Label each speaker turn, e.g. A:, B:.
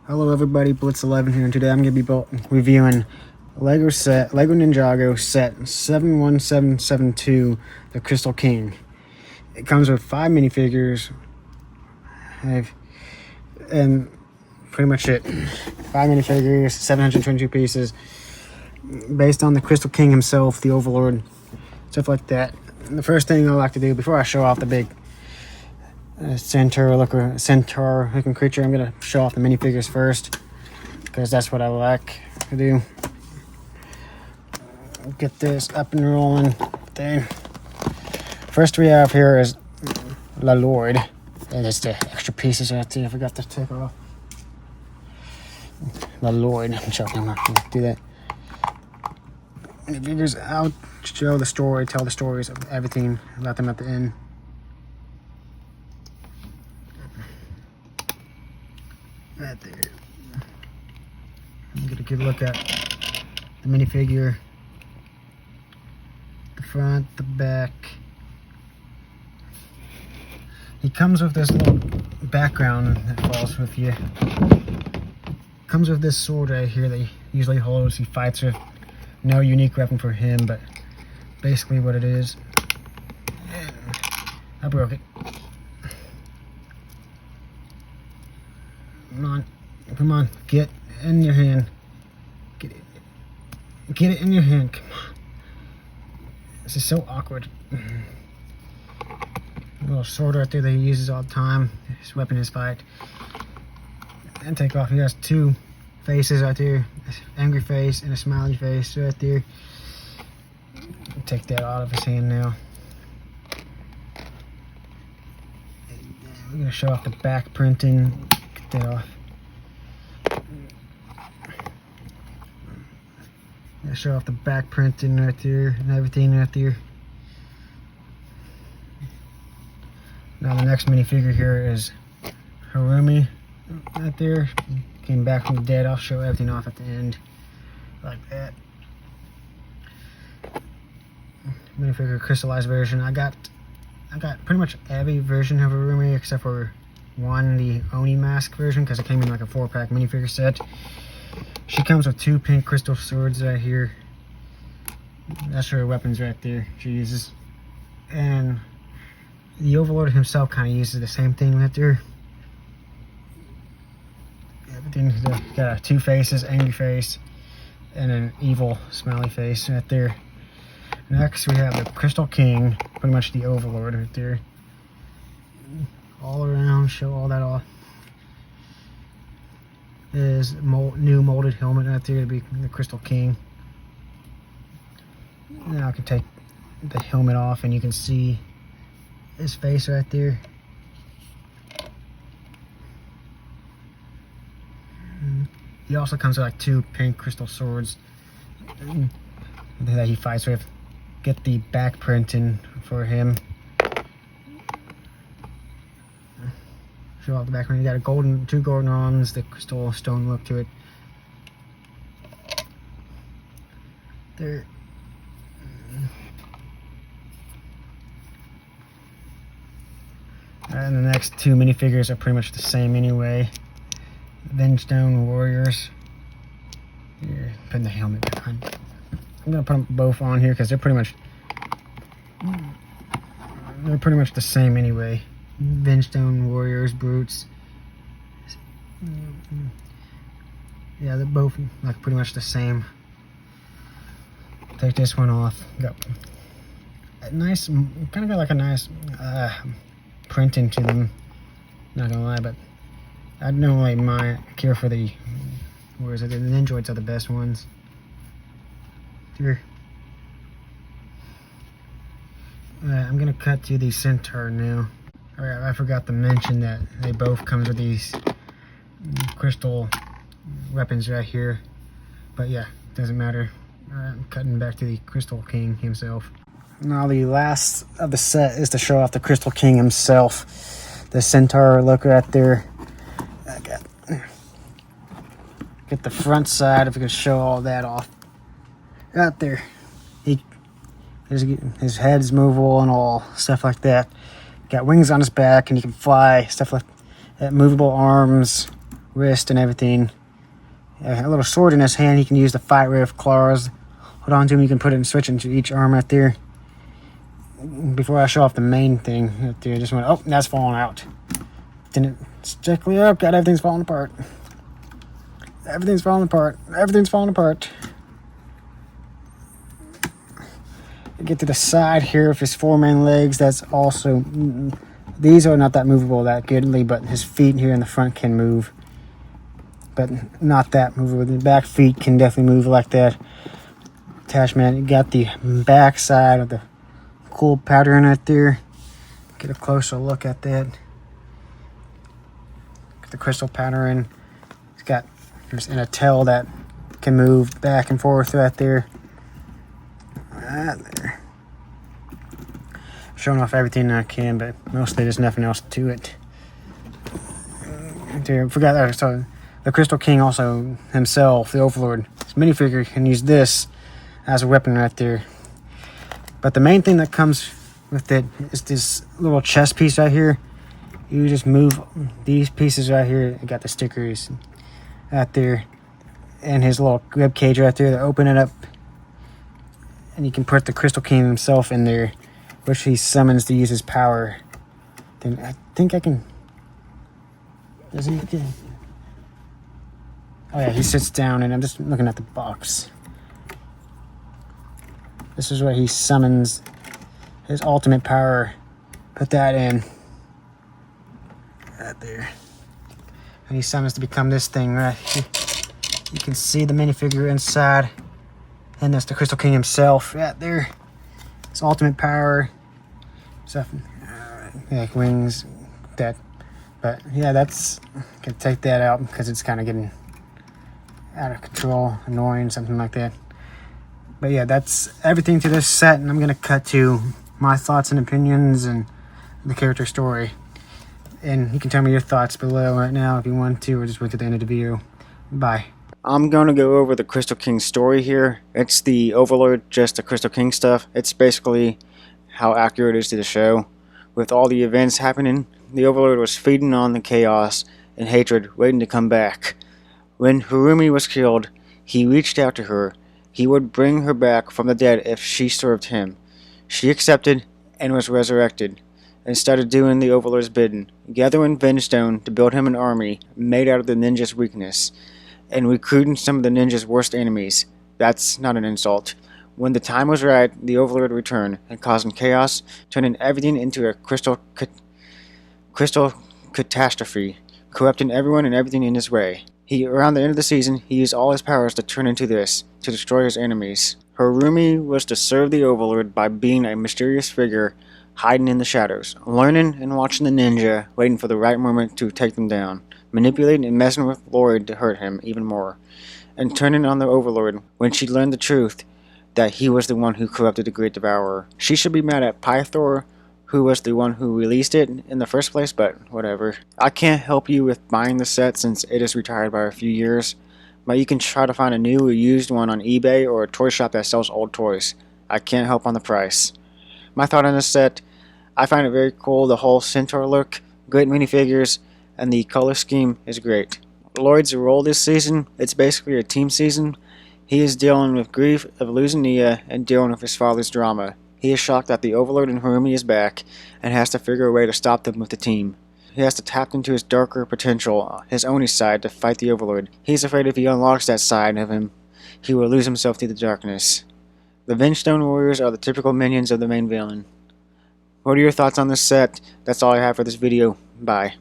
A: Hello everybody, Blitz11 here, and today I'm going to be reviewing Lego Ninjago set 71772, the Crystal King. It comes with 5 minifigures, and pretty much it. 5 minifigures, 722 pieces, based on the Crystal King himself, the Overlord, stuff like that. And the first thing I like to do, before I show off the big centaur looking creature, I'm gonna show off the minifigures first because that's what I like to do. Get this up and rolling thing. First we have here is La Lord, and it's the extra pieces right there. I forgot to take off. La Lord, I'm choking, I'm not gonna do that. Minifigures out, show the story, tell the stories of everything about them at the end. Right there. I'm gonna get a look at the minifigure, the front, the back. He comes with this little background that falls with you. Comes with this sword right here that he usually holds. He fights with. No unique weapon for him, but basically what it is. And I broke it. Come on, get in your hand. Get it in your hand, come on. This is so awkward. A little sword right there that he uses all the time. His weapon is fight. And take off, he has 2 faces right there. An angry face and a smiley face right there. Take that out of his hand now. We're gonna show off the back printing. Get that off. Show off the back printing right there and everything right there. Now the next minifigure here is Harumi right there. Came back from the dead. I'll show everything off at the end like that. Minifigure crystallized version. I got pretty much every version of Harumi except for one, the Oni mask version, because it came in like a 4-pack minifigure set. She comes with 2 pink crystal swords right here. That's her weapons right there she uses. And the Overlord himself kind of uses the same thing right there. Everything's got 2 faces, angry face, and an evil smiley face right there. Next we have the Crystal King, pretty much the Overlord right there. All around, show all that off. His new molded helmet right there to be the Crystal King. Now I can take the helmet off and you can see his face right there. He also comes with like 2 pink crystal swords that he fights with. Get the back printing for him. Show off the background. You got 2 golden arms, the crystal stone look to it. There. And the next 2 minifigures are pretty much the same anyway. Vengestone Warriors. Here, putting the helmet back on. I'm gonna put them both on here because they're pretty much the same anyway. Vengestone Warriors, Brutes. Yeah, they're both like pretty much the same. Take this one off. Got a nice, kind of got like a nice printing to them. Not gonna lie, but I don't really care for the, where is it? The Ninjoids are the best ones. Here. I'm gonna cut to the centaur now. Alright, I forgot to mention that they both come with these crystal weapons right here. But yeah, doesn't matter. I'm cutting back to the Crystal King himself. Now the last of the set is to show off the Crystal King himself. The centaur look right there. Get the front side if we can show all that off. Right there. His head's movable and all, stuff like that. Got wings on his back and he can fly, stuff like that. Movable arms, wrist and everything. A little sword in his hand he can use to fight with. Claws. Hold on to him, you can put it and switch into each arm right there. Before I show off the main thing right there, I just went, oh, that's falling out. Didn't strictly up, God, everything's falling apart. Everything's falling apart. Everything's falling apart. Get to the side here of his 4 main legs. That's also, these are not that movable that goodly, but his feet here in the front can move, but not that movable. The back feet can definitely move like that. Attachment, you got the back side of the cool pattern right there. Get a closer look at that. Get the crystal pattern. It's got, there's in a tail that can move back and forth right there. Right there. Showing off everything I can, but mostly there's nothing else to it. I forgot that. So the Crystal King also himself, the Overlord, his minifigure can use this as a weapon right there. But the main thing that comes with it is this little chest piece right here. You just move these pieces right here. You got the stickers out there, and his little rib cage right there. To open it up, and you can put the Crystal King himself in there, which he summons to use his power. Then I think I can. Does he? Oh yeah, he sits down, and I'm just looking at the box. This is where he summons his ultimate power. Put that in. Right there. And he summons to become this thing right here. You can see the minifigure inside. And that's the Crystal King himself right there. His ultimate power. Stuff. Like wings. That. But yeah, that's. I can take that out because it's kind of getting out of control, annoying, something like that. But yeah, that's everything to this set, and I'm going to cut to my thoughts and opinions and the character story. And you can tell me your thoughts below right now if you want to, or just wait to the end of the video. Bye. I'm going to go over the Crystal King story here. It's the Overlord, just the Crystal King stuff. It's basically how accurate it is to the show. With all the events happening, the Overlord was feeding on the chaos and hatred, waiting to come back. When Harumi was killed, he reached out to her. He would bring her back from the dead if she served him. She accepted and was resurrected, and started doing the Overlord's bidding, gathering Vengestone to build him an army made out of the ninja's weakness, and recruiting some of the ninja's worst enemies. That's not an insult. When the time was right, the Overlord returned, and causing chaos, turning everything into a crystal catastrophe, corrupting everyone and everything in his way. Around the end of the season, he used all his powers to turn into this, to destroy his enemies. Harumi was to serve the Overlord by being a mysterious figure hiding in the shadows, learning and watching the ninja, waiting for the right moment to take them down, manipulating and messing with Lloyd to hurt him even more, and turning on the Overlord when she learned the truth that he was the one who corrupted the Great Devourer. She should be mad at Pythor, who was the one who released it in the first place, but whatever. I can't help you with buying the set since it is retired by a few years, but you can try to find a new or used one on eBay or a toy shop that sells old toys. I can't help on the price. My thought on this set, I find it very cool, the whole centaur look, great minifigures, and the color scheme is great. Lloyd's role this season, it's basically a team season. He is dealing with grief of losing Nia and dealing with his father's drama. He is shocked that the Overlord and Harumi is back, and has to figure a way to stop them with the team. He has to tap into his darker potential, his Oni side, to fight the Overlord. He's afraid if he unlocks that side of him, he will lose himself to the darkness. The Vengestone Warriors are the typical minions of the main villain. What are your thoughts on this set? That's all I have for this video. Bye.